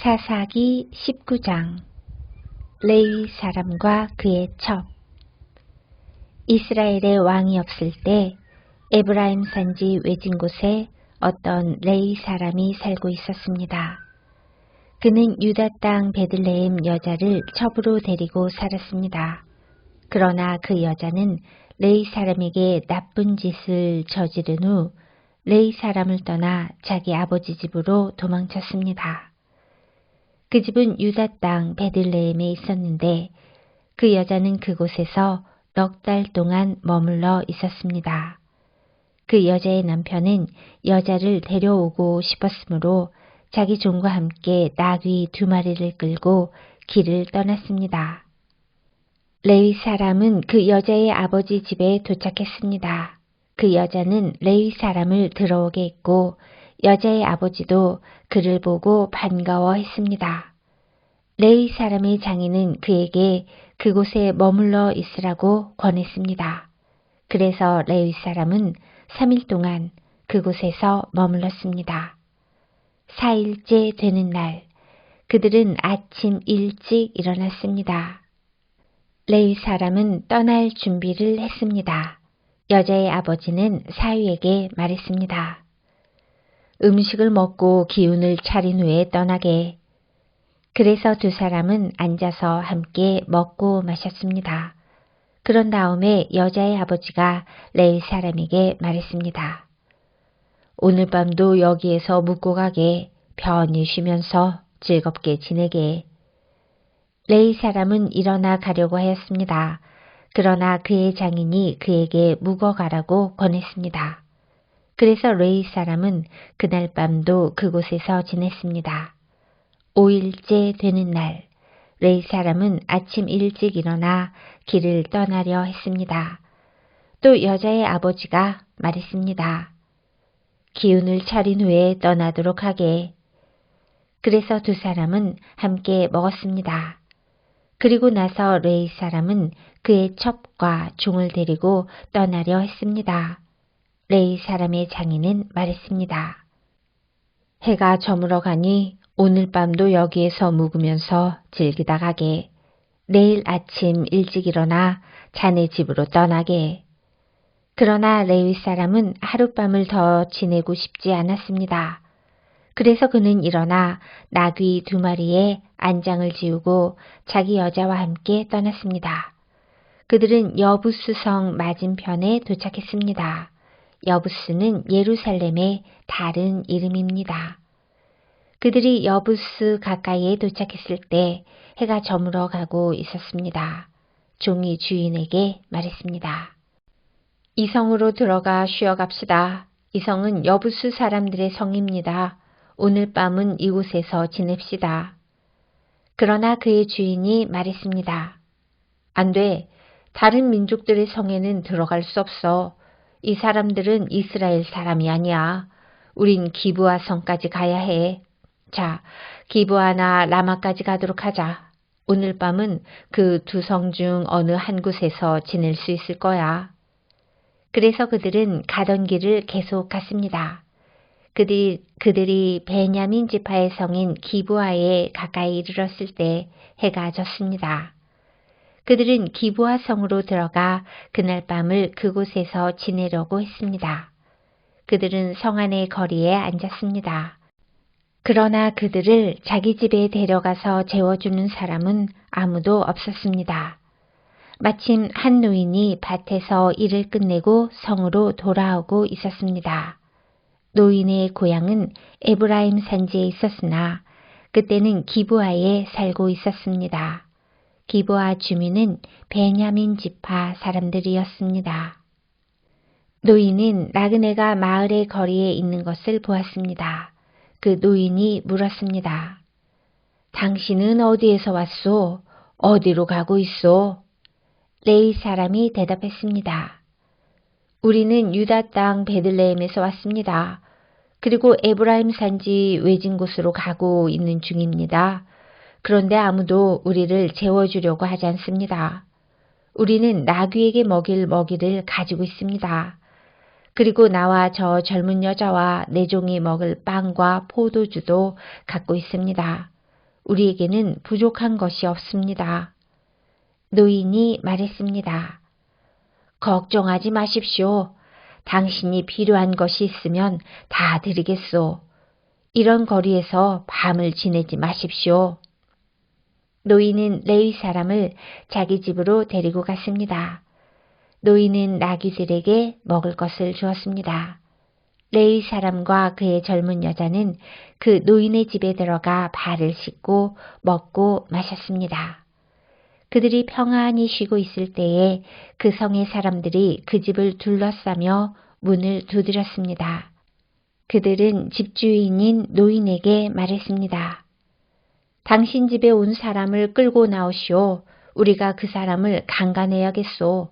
사사기 19장 레위 사람과 그의 첩. 이스라엘의 왕이 없을 때 에브라임 산지 외진 곳에 어떤 레위 사람이 살고 있었습니다. 그는 유다 땅 베들레헴 여자를 첩으로 데리고 살았습니다. 그러나 그 여자는 레위 사람에게 나쁜 짓을 저지른 후 레위 사람을 떠나 자기 아버지 집으로 도망쳤습니다. 그 집은 유다 땅 베들레헴에 있었는데 그 여자는 그곳에서 넉 달 동안 머물러 있었습니다. 그 여자의 남편은 여자를 데려오고 싶었으므로 자기 종과 함께 나귀 2마리를 끌고 길을 떠났습니다. 레위 사람은 그 여자의 아버지 집에 도착했습니다. 그 여자는 레위 사람을 들어오게 했고 여자의 아버지도 그를 보고 반가워했습니다. 레위 사람의 장인은 그에게 그곳에 머물러 있으라고 권했습니다. 그래서 레위 사람은 3일 동안 그곳에서 머물렀습니다. 4일째 되는 날, 그들은 아침 일찍 일어났습니다. 레위 사람은 떠날 준비를 했습니다. 여자의 아버지는 사위에게 말했습니다. 음식을 먹고 기운을 차린 후에 떠나게. 그래서 두 사람은 앉아서 함께 먹고 마셨습니다. 그런 다음에 여자의 아버지가 레위 사람에게 말했습니다. 오늘 밤도 여기에서 묵고 가게. 편히 쉬면서 즐겁게 지내게. 레위 사람은 일어나 가려고 하였습니다. 그러나 그의 장인이 그에게 묵어 가라고 권했습니다. 그래서 레위 사람은 그날 밤도 그곳에서 지냈습니다. 5일째 되는 날, 레위 사람은 아침 일찍 일어나 길을 떠나려 했습니다. 또 여자의 아버지가 말했습니다. 기운을 차린 후에 떠나도록 하게. 그래서 두 사람은 함께 먹었습니다. 그리고 나서 레위 사람은 그의 첩과 종을 데리고 떠나려 했습니다. 레위 사람의 장인은 말했습니다. 해가 저물어 가니 오늘 밤도 여기에서 묵으면서 즐기다 가게. 내일 아침 일찍 일어나 자네 집으로 떠나게. 그러나 레위 사람은 하룻밤을 더 지내고 싶지 않았습니다. 그래서 그는 일어나 나귀 2마리에 안장을 지우고 자기 여자와 함께 떠났습니다. 그들은 여부스 성 맞은편에 도착했습니다. 여부스는 예루살렘의 다른 이름입니다. 그들이 여부스 가까이에 도착했을 때 해가 저물어 가고 있었습니다. 종이 주인에게 말했습니다. 이 성으로 들어가 쉬어갑시다. 이 성은 여부스 사람들의 성입니다. 오늘 밤은 이곳에서 지냅시다. 그러나 그의 주인이 말했습니다. 안 돼. 다른 민족들의 성에는 들어갈 수 없어. 이 사람들은 이스라엘 사람이 아니야. 우린 기브아 성까지 가야 해. 자, 기브아나 라마까지 가도록 하자. 오늘 밤은 그 2성 중 어느 한 곳에서 지낼 수 있을 거야. 그래서 그들은 가던 길을 계속 갔습니다. 그들이 베냐민 지파의 성인 기브아에 가까이 이르렀을 때 해가 졌습니다. 그들은 기브아 성으로 들어가 그날 밤을 그곳에서 지내려고 했습니다. 그들은 성 안의 거리에 앉았습니다. 그러나 그들을 자기 집에 데려가서 재워주는 사람은 아무도 없었습니다. 마침 한 노인이 밭에서 일을 끝내고 성으로 돌아오고 있었습니다. 노인의 고향은 에브라임 산지에 있었으나 그때는 기브아에 살고 있었습니다. 기브아 주민은 베냐민 지파 사람들이었습니다. 노인은 나그네가 마을의 거리에 있는 것을 보았습니다. 그 노인이 물었습니다. 당신은 어디에서 왔소? 어디로 가고 있소? 레위 사람이 대답했습니다. 우리는 유다 땅 베들레헴에서 왔습니다. 그리고 에브라임 산지 외진 곳으로 가고 있는 중입니다. 그런데 아무도 우리를 재워주려고 하지 않습니다. 우리는 나귀에게 먹일 먹이를 가지고 있습니다. 그리고 나와 저 젊은 여자와 내 종이 먹을 빵과 포도주도 갖고 있습니다. 우리에게는 부족한 것이 없습니다. 노인이 말했습니다. 걱정하지 마십시오. 당신이 필요한 것이 있으면 다 드리겠소. 이런 거리에서 밤을 지내지 마십시오. 노인은 레위 사람을 자기 집으로 데리고 갔습니다. 노인은 나귀들에게 먹을 것을 주었습니다. 레위 사람과 그의 젊은 여자는 그 노인의 집에 들어가 발을 씻고 먹고 마셨습니다. 그들이 평안히 쉬고 있을 때에 그 성의 사람들이 그 집을 둘러싸며 문을 두드렸습니다. 그들은 집주인인 노인에게 말했습니다. 당신 집에 온 사람을 끌고 나오시오. 우리가 그 사람을 강간해야겠소.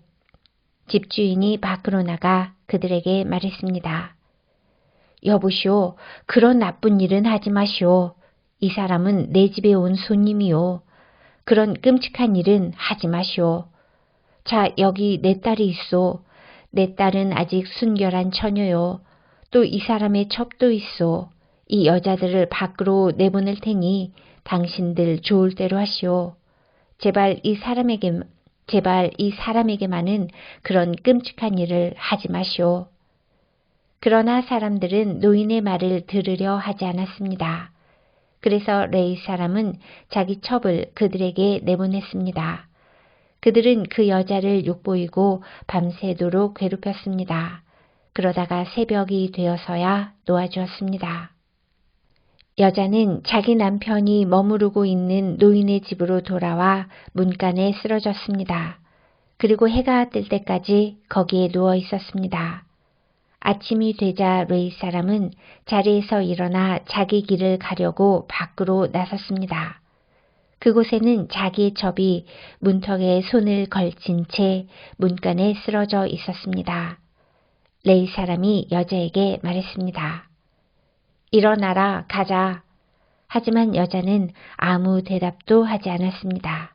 집주인이 밖으로 나가 그들에게 말했습니다. 여보시오, 그런 나쁜 일은 하지 마시오. 이 사람은 내 집에 온 손님이요. 그런 끔찍한 일은 하지 마시오. 자, 여기 내 딸이 있소. 내 딸은 아직 순결한 처녀요. 또 이 사람의 첩도 있소. 이 여자들을 밖으로 내보낼 테니 당신들 좋을 대로 하시오. 제발 이 사람에게만은 그런 끔찍한 일을 하지 마시오. 그러나 사람들은 노인의 말을 들으려 하지 않았습니다. 그래서 레위 사람은 자기 첩을 그들에게 내보냈습니다. 그들은 그 여자를 욕보이고 밤새도록 괴롭혔습니다. 그러다가 새벽이 되어서야 놓아주었습니다. 여자는 자기 남편이 머무르고 있는 노인의 집으로 돌아와 문간에 쓰러졌습니다. 그리고 해가 뜰 때까지 거기에 누워 있었습니다. 아침이 되자 레위 사람은 자리에서 일어나 자기 길을 가려고 밖으로 나섰습니다. 그곳에는 자기의 첩이 문턱에 손을 걸친 채 문간에 쓰러져 있었습니다. 레위 사람이 여자에게 말했습니다. 일어나라, 가자. 하지만 여자는 아무 대답도 하지 않았습니다.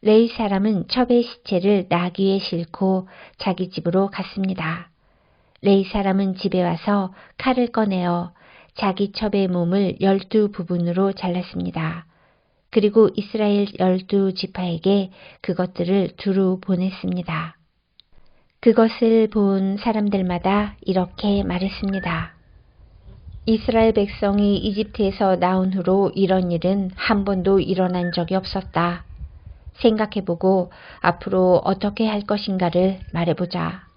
레위 사람은 첩의 시체를 나귀에 싣고 자기 집으로 갔습니다. 레위 사람은 집에 와서 칼을 꺼내어 자기 첩의 몸을 12부분으로 잘랐습니다. 그리고 이스라엘 12지파에게 그것들을 두루 보냈습니다. 그것을 본 사람들마다 이렇게 말했습니다. 이스라엘 백성이 이집트에서 나온 후로 이런 일은 한 번도 일어난 적이 없었다. 생각해보고 앞으로 어떻게 할 것인가를 말해보자.